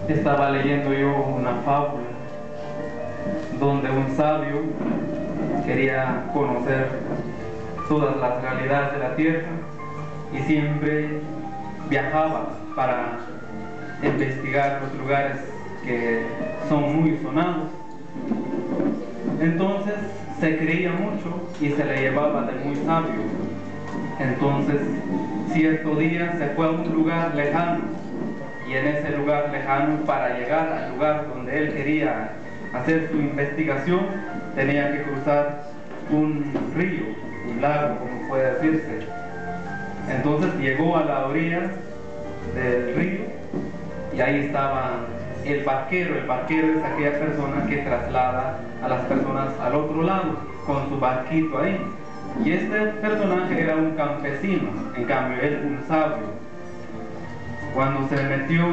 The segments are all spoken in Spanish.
Estaba leyendo yo una fábula donde un sabio quería conocer todas las realidades de la tierra y siempre viajaba para investigar los lugares que son muy sonados. Entonces se creía mucho y se le llevaba de muy sabio. Entonces cierto día se fue a un lugar lejano, y en ese lugar lejano, para llegar al lugar donde él quería hacer su investigación, tenía que cruzar un río, un lago, como puede decirse. Entonces llegó a la orilla del río y ahí estaba el barquero. El barquero es aquella persona que traslada a las personas al otro lado con su barquito ahí. Y este personaje era un campesino, en cambio él un sabio. Cuando se metió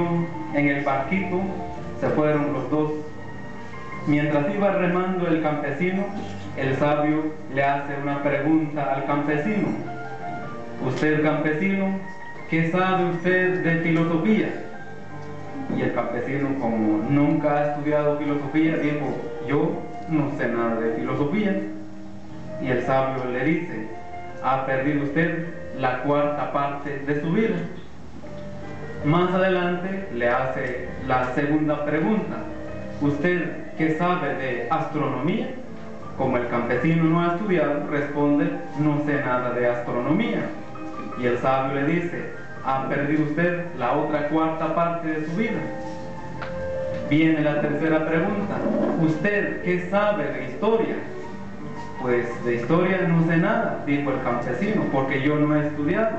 en el barquito, se fueron los dos. Mientras iba remando el campesino, el sabio le hace una pregunta al campesino. Usted, campesino, ¿qué sabe usted de filosofía? Y el campesino, como nunca ha estudiado filosofía, dijo, yo no sé nada de filosofía. Y el sabio le dice, ha perdido usted la cuarta parte de su vida. Más adelante le hace la segunda pregunta. ¿Usted qué sabe de astronomía? Como el campesino no ha estudiado, responde, no sé nada de astronomía. Y el sabio le dice, ha perdido usted la otra cuarta parte de su vida. Viene la tercera pregunta. ¿Usted qué sabe de historia? Pues de historia no sé nada, dijo el campesino, porque yo no he estudiado.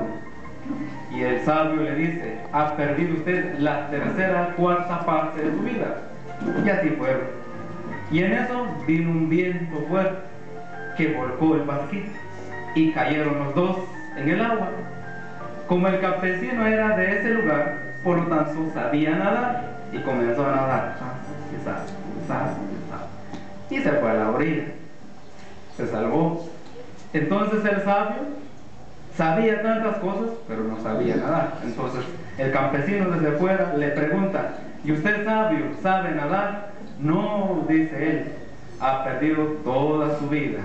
Y el sabio le dice, ha perdido usted la tercera cuarta parte de su vida. Y así fueron. Y en eso vino un viento fuerte que volcó el barquito y cayeron los dos en el agua. Como el campesino era de ese lugar, por lo tanto sabía nadar y comenzó a nadar. Y se fue a la orilla. Se salvó. Entonces el sabio sabía tantas cosas, pero no sabía nadar. Entonces el campesino desde fuera le pregunta, ¿y usted sabio sabe nadar? No, dice él, ha perdido toda su vida.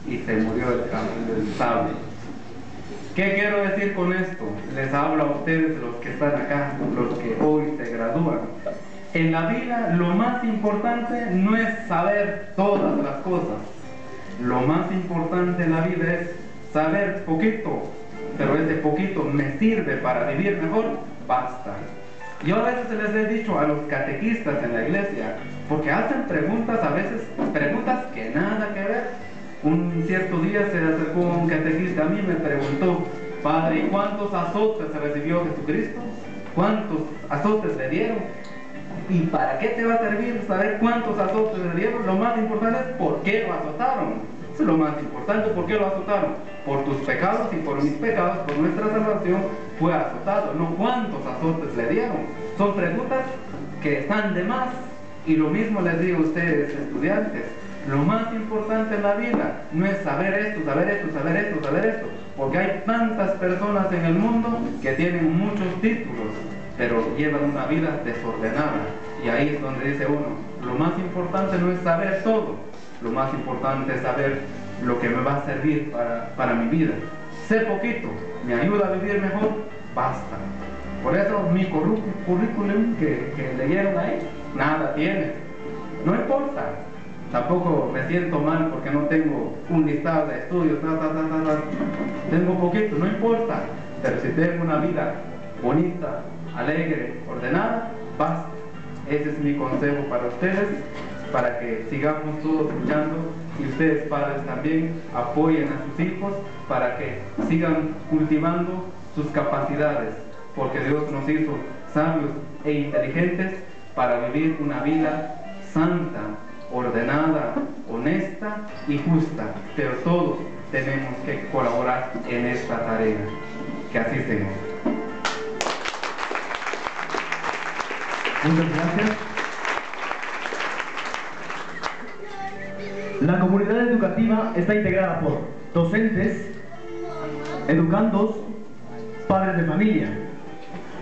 Y se murió el sabio. ¿Qué quiero decir con esto? Les hablo a ustedes, los que están acá, los que hoy se gradúan. En la vida lo más importante no es saber todas las cosas. Lo más importante en la vida es saber poquito, pero ese poquito me sirve para vivir mejor, basta. Yo a veces les he dicho a los catequistas en la iglesia, porque hacen preguntas a veces, preguntas que nada que ver. Un cierto día se acercó un catequista a mí y me preguntó, padre, ¿y cuántos azotes recibió Jesucristo? ¿Cuántos azotes le dieron? ¿Y para qué te va a servir saber cuántos azotes le dieron? Lo más importante es por qué lo azotaron. Eso es lo más importante. ¿Por qué lo azotaron? Por tus pecados y por mis pecados, por nuestra salvación, fue azotado. No cuántos azotes le dieron. Son preguntas que están de más. Y lo mismo les digo a ustedes, estudiantes. Lo más importante en la vida no es saber esto, saber esto, saber esto, saber esto. Porque hay tantas personas en el mundo que tienen muchos títulos, pero llevan una vida desordenada. Y ahí es donde dice uno, lo más importante no es saber todo, lo más importante es saber lo que me va a servir para mi vida. Sé poquito, me ayuda a vivir mejor, basta. Por eso mi currículum que leyeron ahí, nada tiene. No importa, tampoco me siento mal porque no tengo un listado de estudios, tengo poquito, no importa. Pero si tengo una vida bonita, alegre, ordenada, basta. Ese es mi consejo para ustedes, para que sigamos todos luchando y ustedes padres también apoyen a sus hijos para que sigan cultivando sus capacidades, porque Dios nos hizo sabios e inteligentes para vivir una vida santa, ordenada, honesta y justa, pero todos tenemos que colaborar en esta tarea. Que así sea. Muchas gracias. La comunidad educativa está integrada por docentes, educandos, padres de familia,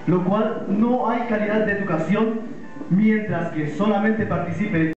lo cual no hay calidad de educación mientras que solamente participe